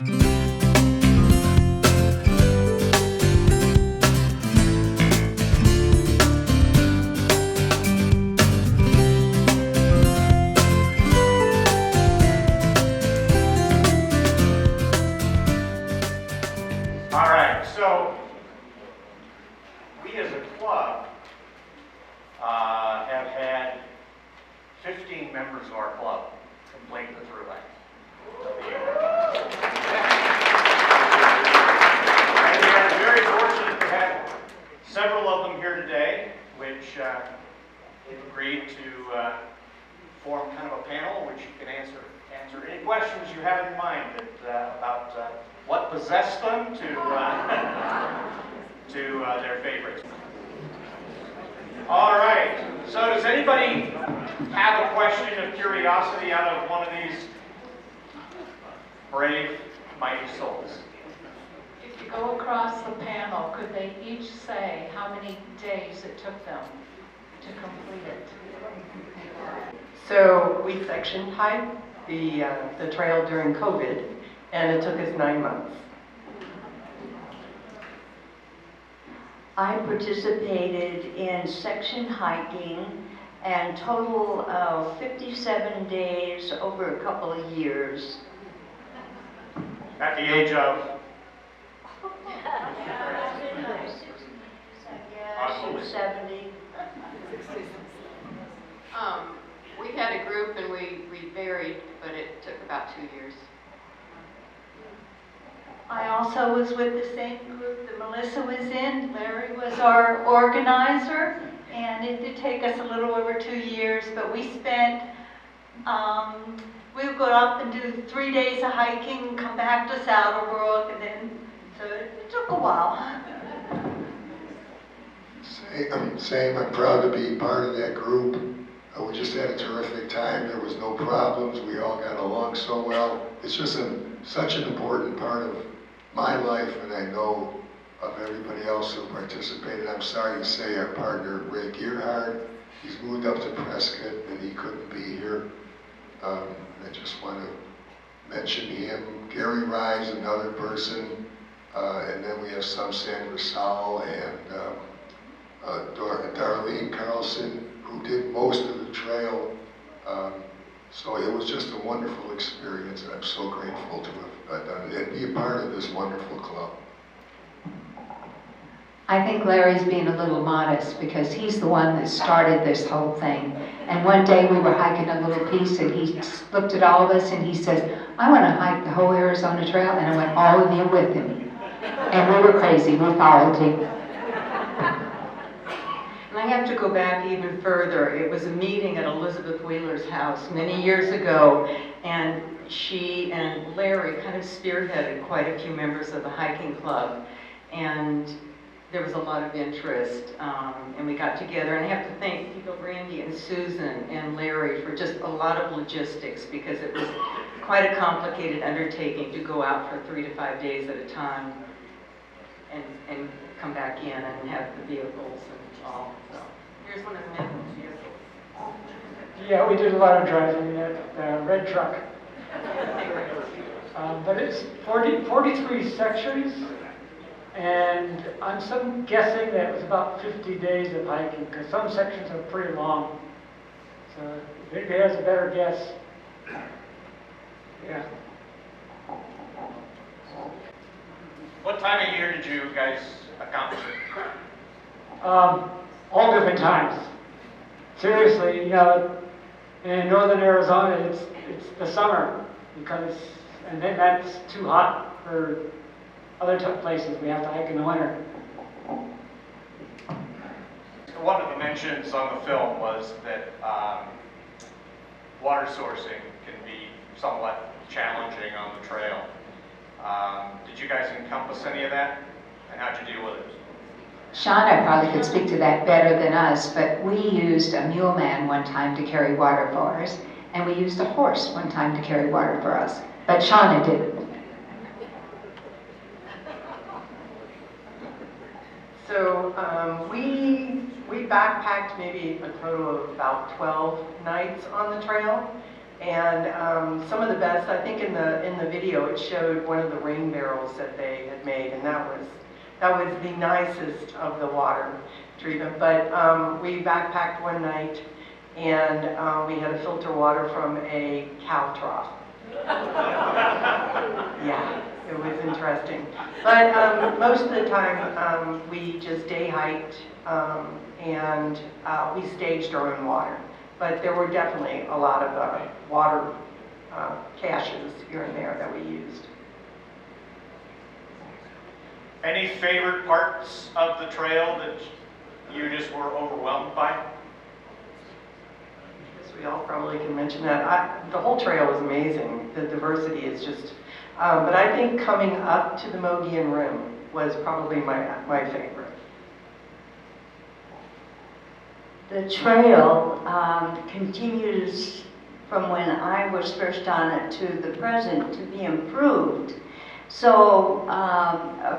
All right, so we as a club have had 15 members of our club complete the thru hike. And we are very fortunate to have several of them here today, which they've agreed to form kind of a panel which you can answer any questions you have in mind about what possessed them to their favorites. All right, so does anybody have a question of curiosity out of one of these brave, mighty souls? If you go across the panel, could they each say how many days it took them to complete it? So we section hiked the trail during COVID, and it took us 9 months. I participated in section hiking and total of 57 days over a couple of years. At the age of? Yes, 70. We had a group and we varied, but it took about 2 years. I also was with the same group that Melissa was in. Larry was our organizer, and it did take us a little over 2 years, but we spent, we would go up and do 3 days of hiking, come back to SaddleBrooke, and then, so it took a while. Same, I'm proud to be part of that group. We just had a terrific time. There was no problems. We all got along so well. It's just such an important part of my life, and I know of everybody else who participated. I'm sorry to say our partner, Ray Gearhart, he's moved up to Prescott and he couldn't be here. I just want to mention him. Gary Rise, another person, and then we have Sandra Sowell and Darlene Carlson, who did most of the trail. So it was just a wonderful experience, and I'm so grateful to have done it and be a part of this wonderful club. I think Larry's being a little modest because he's the one that started this whole thing. And one day we were hiking a little piece and he looked at all of us and he says, I want to hike the whole Arizona Trail, and I went, all of you with him. And we were crazy, we followed him. And I have to go back even further. It was a meeting at Elizabeth Wheeler's house many years ago, and she and Larry kind of spearheaded quite a few members of the hiking club, and there was a lot of interest, and we got together, and I have to thank people, Randy and Susan and Larry, for just a lot of logistics, because it was quite a complicated undertaking to go out for 3 to 5 days at a time and come back in and have the vehicles and all. So here's one of the vehicles. Yeah, we did a lot of driving in that red truck. But it's 43 sections, and I'm guessing that it was about 50 days of hiking, because some sections are pretty long. So if anybody has a better guess, yeah. What time of year did you guys accomplish it? All different times. Seriously, you know, in northern Arizona, it's the summer, and then that's too hot for other places. We have to hike in the winter. One of the mentions on the film was that water sourcing can be somewhat challenging on the trail. Did you guys encompass any of that? And how'd you deal with it? Shauna probably could speak to that better than us, but we used a mule man one time to carry water for us, and we used a horse one time to carry water for us, but Shauna didn't. So we backpacked maybe a total of about 12 nights on the trail, And some of the best, I think in the video, it showed one of the rain barrels that they had made, and that was the nicest of the water treatment. But we backpacked one night, and we had to filter water from a cow trough. Yeah, it was interesting. But most of the time, we just day hiked, and we staged our own water. But there were definitely a lot of water caches here and there that we used. Any favorite parts of the trail that you just were overwhelmed by? I guess we all probably can mention that. The whole trail is amazing. The diversity is just, but I think coming up to the Mogollon Rim was probably my favorite. The trail continues from when I was first on it to the present to be improved. So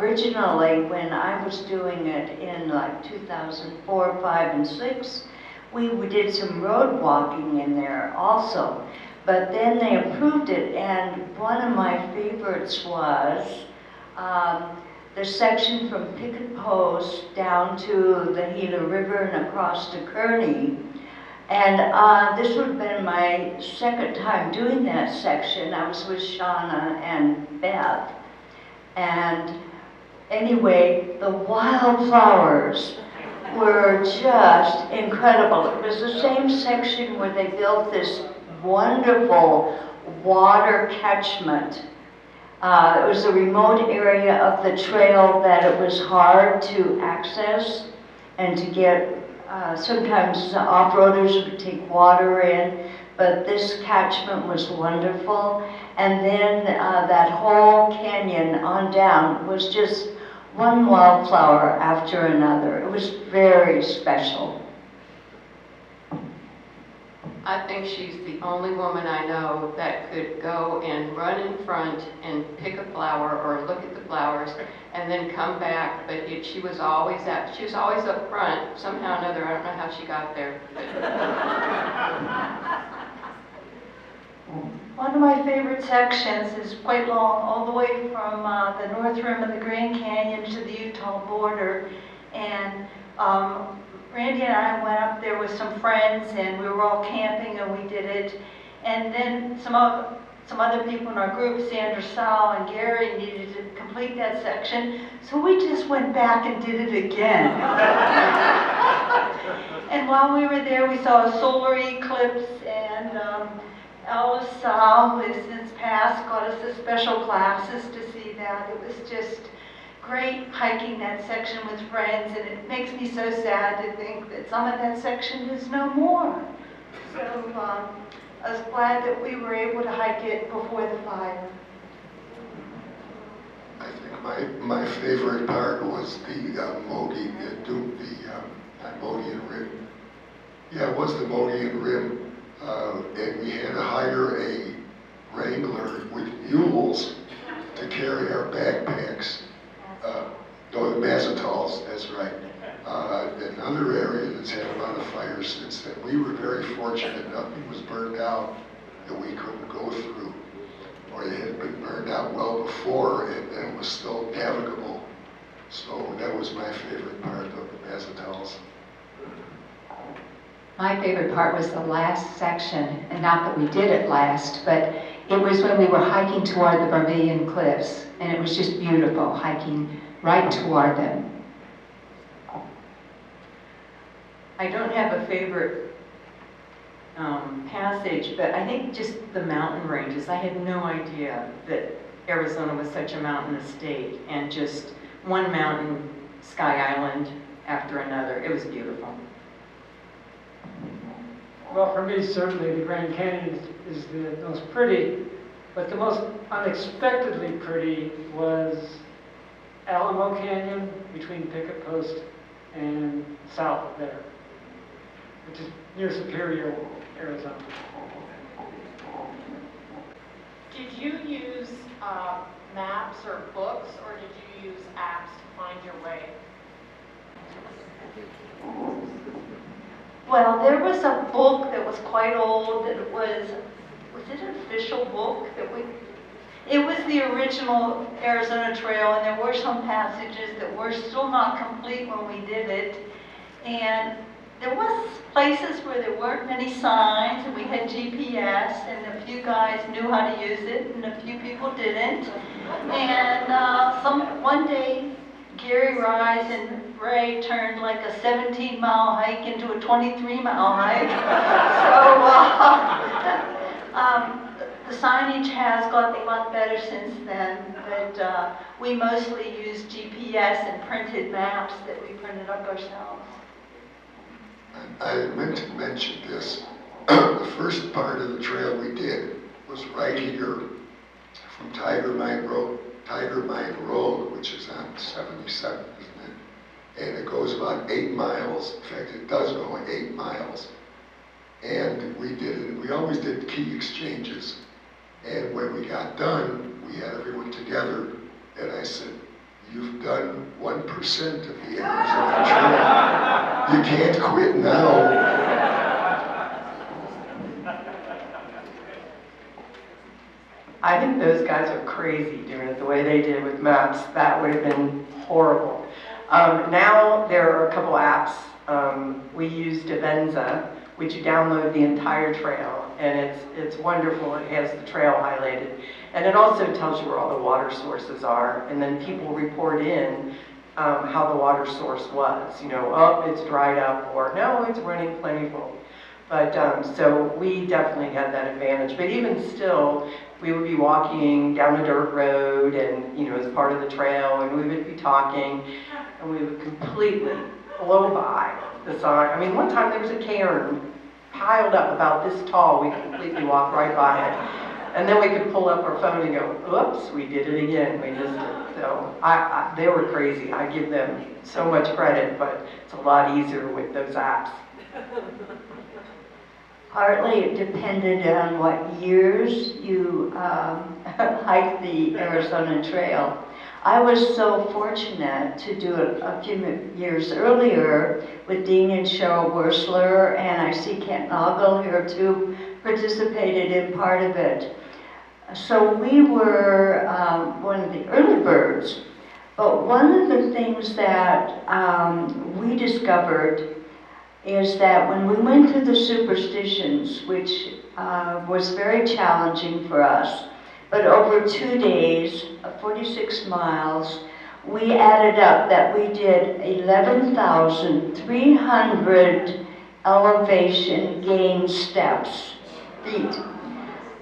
originally, when I was doing it in like 2004, 5, and 6, we did some road walking in there also. But then they improved it, and one of my favorites was the section from Picket Post down to the Gila River and across to Kearney. And this would have been my second time doing that section. I was with Shauna and Beth. And anyway, the wildflowers were just incredible. It was the same section where they built this wonderful water catchment. It was a remote area of the trail that it was hard to access and to get. Sometimes the off-roaders would take water in, but this catchment was wonderful. And then that whole canyon on down was just one wildflower after another. It was very special. I think she's the only woman I know that could go and run in front and pick a flower or look at the flowers and then come back. But she was always up front somehow or another. I don't know how she got there. One of my favorite sections is quite long, all the way from the north rim of the Grand Canyon to the Utah border. And Randy and I went up there with some friends, and we were all camping, and we did it. And then some other people in our group, Sandra, Sal, and Gary, needed to complete that section, so we just went back and did it again. And while we were there, we saw a solar eclipse, and Alice Sal, who has since passed, got us the special classes to see that. It was just great hiking that section with friends, and it makes me so sad to think that some of that section is no more. So I was glad that we were able to hike it before the fire. I think my favorite part was the Mogollon Rim. Yeah, it was the Mogollon Rim, and we had to hire a wrangler with mules to carry our backpacks. No, the Mazatals, that's right. Another area that's had a lot of fires since then. We were very fortunate. Nothing was burned out that we couldn't go through, or it had been burned out well before, and it was still navigable. So that was my favorite part of the Mazatals. My favorite part was the last section, and not that we did it last, but it was when we were hiking toward the Vermilion Cliffs, and it was just beautiful, hiking right toward them. I don't have a favorite passage, but I think just the mountain ranges. I had no idea that Arizona was such a mountainous state, and just one mountain, Sky Island after another. It was beautiful. Well, for me, certainly the Grand Canyon is the most pretty, but the most unexpectedly pretty was Alamo Canyon between Picket Post and south of there, which is near Superior, Arizona. Did you use maps or books, or did you use apps to find your way? Well, there was a book that was quite old that was was it an official book that we, it was the original Arizona Trail, and there were some passages that were still not complete when we did it. And there was places where there weren't many signs, and we had GPS, and a few guys knew how to use it, and a few people didn't. And one day, Gary Rise and Ray turned like a 17-mile hike into a 23-mile hike. So the signage has got a lot better since then, but we mostly use GPS and printed maps that we printed up ourselves. I meant to mention this. The first part of the trail we did was right here from Tiger Mine Road, which is on 77, isn't it? And it goes about 8 miles. In fact, it does go 8 miles. And we always did key exchanges. And when we got done, we had everyone together, and I said, "You've done 1% of the Arizona Trail. You can't quit now." I think those guys are crazy doing it the way they did with maps. That would have been horrible. Now there are a couple apps. We use Divenza, which you download the entire trail, and it's wonderful. It has the trail highlighted, and it also tells you where all the water sources are, and then people report in how the water source was. You know, oh, it's dried up, or no, it's running plentiful. But so we definitely had that advantage. But even still, we would be walking down a dirt road, and you know, as part of the trail, and we would be talking, and we would completely blow by the sign. I mean, one time there was a cairn piled up about this tall. We completely walked right by it. And then we could pull up our phone and go, "Oops, we did it again. We missed it." So they were crazy. I give them so much credit, but it's a lot easier with those apps. Partly it depended on what years you hiked the Arizona Trail. I was so fortunate to do it a few years earlier with Dean and Cheryl Wursler, and I see Kent Noggle here too, participated in part of it. So we were one of the early birds. But one of the things that we discovered is that when we went through the superstitions, which was very challenging for us, but over 2 days, 46 miles, we added up that we did 11,300 elevation gain feet.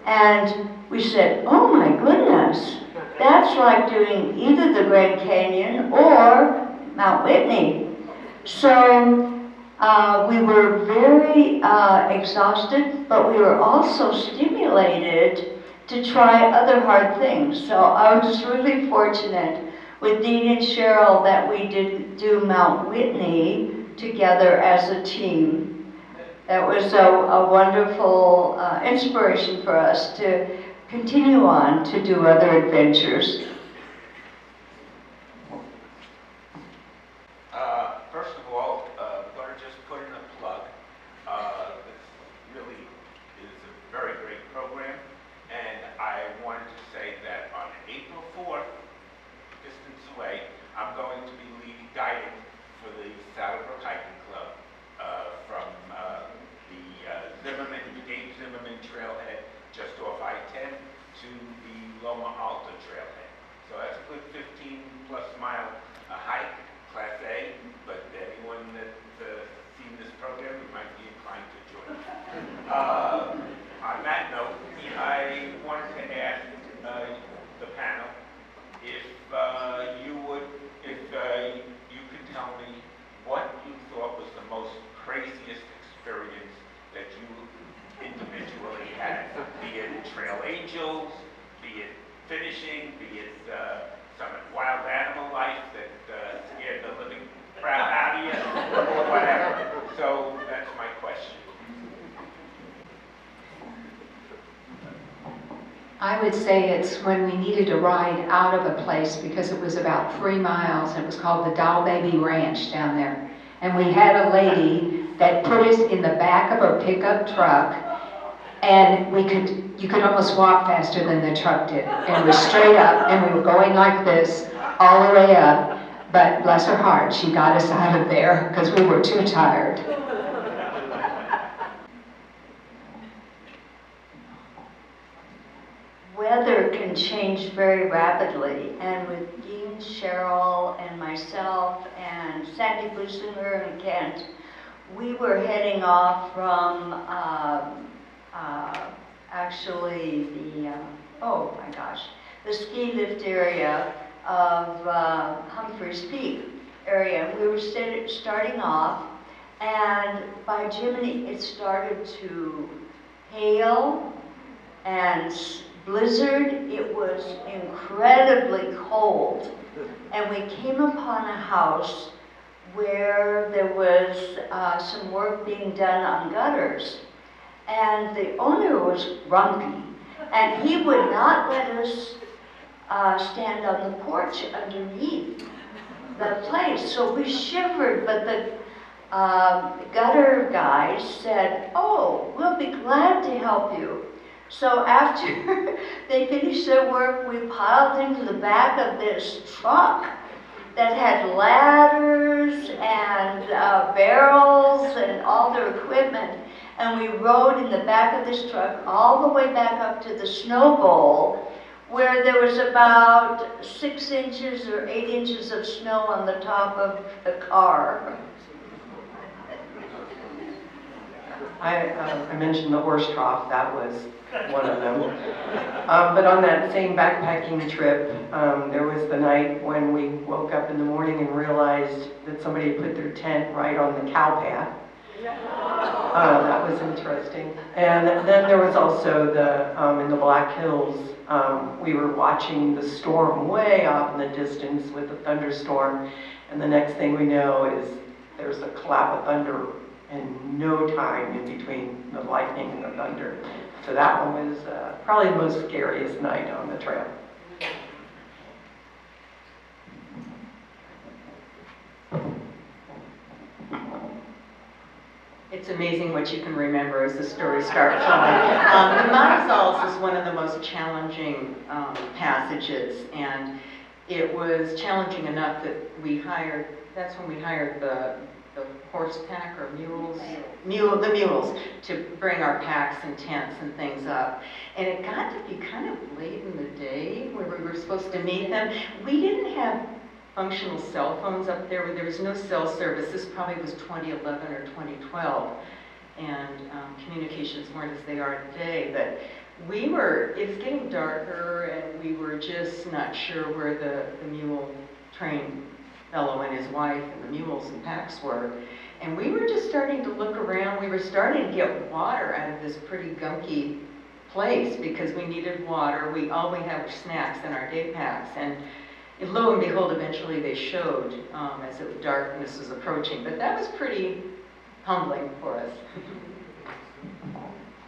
And we said, "Oh my goodness, that's like doing either the Grand Canyon or Mount Whitney." So we were very exhausted, but we were also stimulated to try other hard things. So I was really fortunate with Dean and Cheryl that we did do Mount Whitney together as a team. That was a wonderful inspiration for us to continue on to do other adventures. First of all, I'm going to just put in a plug. This really is a very great program, and I wanted to say that on April 4th, distance away, I'm going to be guiding for the SaddleBrooke Hiking Club from the Dave Zimmerman Trailhead just off I-10 to the Loma Alta Trailhead. So that's a good 15-plus mile hike, Class A, but anyone that's seen this program, you might be inclined to join. On that note, I wanted to ask the panel if you could tell me what you thought was the most craziest experience that you individually had, be it trail angels, be it finishing, be it some wild animal life that scared the living crap out of you, or whatever. So that's my question. I would say it's when we needed to ride out of a place because it was about 3 miles, and it was called the Doll Baby Ranch down there. And we had a lady that put us in the back of her pickup truck, And you could almost walk faster than the truck did. And it was straight up, and we were going like this all the way up. But bless her heart, she got us out of there because we were too tired. Weather can change very rapidly, and with Dean, Cheryl, and myself, and Sandy Businger and Kent, we were heading off from actually the ski lift area of Humphreys Peak area. We were starting off, and by Jiminy, it started to hail and blizzard. It was incredibly cold, and we came upon a house where there was some work being done on gutters, and the owner was grumpy, and he would not let us stand on the porch underneath the place. So we shivered, but the gutter guys said, "Oh, we'll be glad to help you." So after they finished their work, we piled into the back of this truck that had ladders and barrels and all their equipment. And we rode in the back of this truck all the way back up to the snow bowl, where there was about 6 inches or 8 inches of snow on the top of the car. I mentioned the horse trough, that was one of them. But on that same backpacking trip, there was the night when we woke up in the morning and realized that somebody had put their tent right on the cow path. That was interesting. And then there was also in the Black Hills, we were watching the storm way off in the distance with the thunderstorm, and the next thing we know is there's a clap of thunder and no time in between the lightning and the thunder. So that one was probably the most scariest night on the trail. It's amazing what you can remember as the stories start flowing. The Montazals is one of the most challenging passages, and it was challenging enough that that's when we hired the horse pack or mules, the mules, to bring our packs and tents and things up. And it got to be kind of late in the day where we were supposed to meet them. We didn't have functional cell phones up there. There was no cell service. This probably was 2011 or 2012, and communications weren't as they are today. But it was getting darker, and we were just not sure where the mule train fellow and his wife and the mules and packs were. And we were just starting to look around. We were starting to get water out of this pretty gunky place because we needed water. All we had were snacks in our day packs. And lo and behold, eventually they showed as darkness was approaching. But that was pretty humbling for us.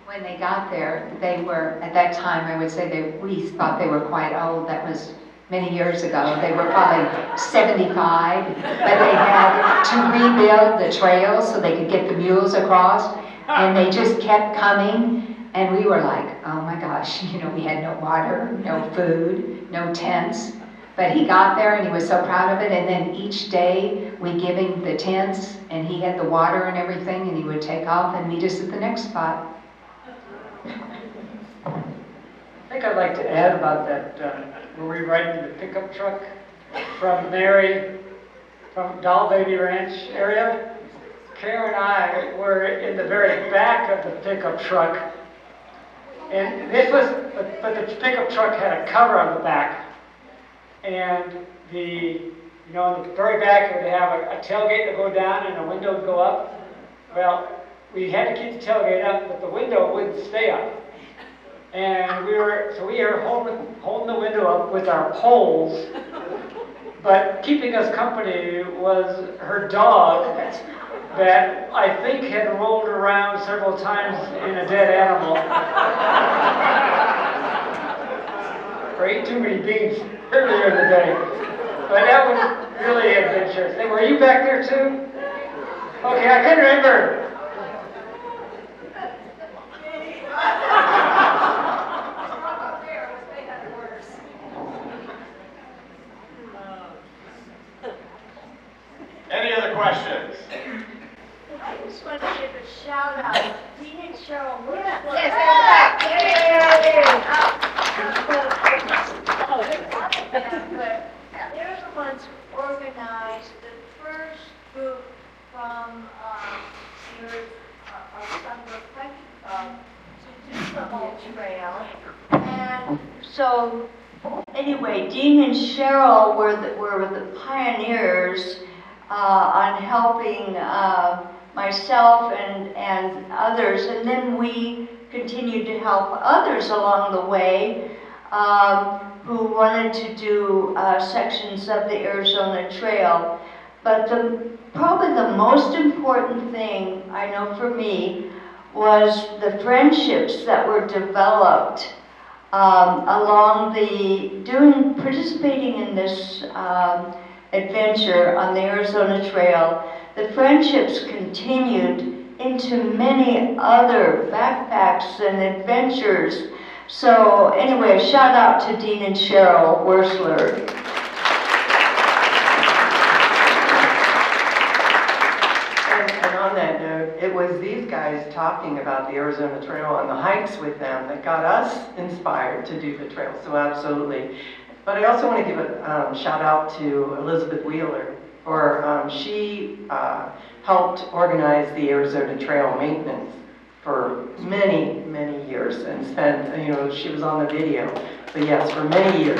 When they got there, they were, at that time, I would say we thought they were quite old. That was many years ago. They were probably 75, but they had to rebuild the trail so they could get the mules across, and they just kept coming, and we were like, oh my gosh, we had no water, no food, no tents, but he got there and he was so proud of it, and then each day we give him the tents, and he had the water and everything, and he would take off and meet us at the next spot. I think I'd like to add about that, where we ride in the pickup truck from Doll Baby Ranch area. Karen and I were in the very back of the pickup truck, and but the pickup truck had a cover on the back, and in the very back it would have a tailgate that would go down and a window would go up. Well, we had to keep the tailgate up, but the window wouldn't stay up. And we were holding the window up with our poles, but keeping us company was her dog that I think had rolled around several times in a dead animal. Or ate too many beans earlier in the day. But that was really adventurous. Hey, were you back there too? Okay, I couldn't remember. Any other questions? I just want to give a shout out to Dean and Cheryl Woodford. But they're the ones who organized the first group from SaddleBrooke Hiking Club to do the whole trail. And so, anyway, Dean and Cheryl were the pioneers on helping myself and others, and then we continued to help others along the way who wanted to do sections of the Arizona Trail. But probably the most important thing, I know for me, was the friendships that were developed along participating in this adventure on the Arizona Trail. The friendships continued into many other backpacks and adventures. So anyway, shout out to Dean and Cheryl Worsler. And on that note, it was these guys talking about the Arizona Trail and the hikes with them that got us inspired to do the trail, so absolutely. But I also want to give a shout out to Elizabeth Wheeler, for she helped organize the Arizona Trail maintenance for many, many years and spent, she was on the video, but yes, for many years.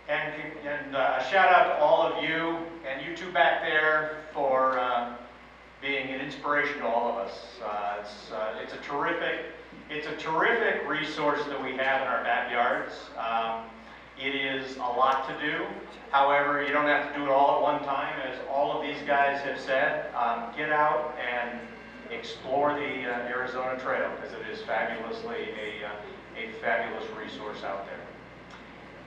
And a shout out to all of you, and you two back there, for being an inspiration to all of us. It's a terrific resource that we have in our backyards. It is a lot to do. However, you don't have to do it all at one time. As all of these guys have said, get out and explore the Arizona Trail, because it is fabulously a fabulous resource out there.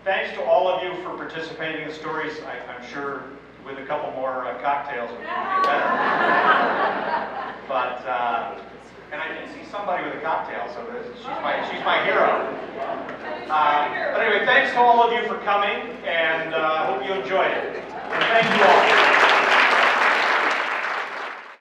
Thanks to all of you for participating in the stories. I'm sure with a couple more cocktails we can be better. But and I did see somebody with a cocktail, so she's my hero. But anyway, thanks to all of you for coming, and I hope you enjoyed it. And thank you all.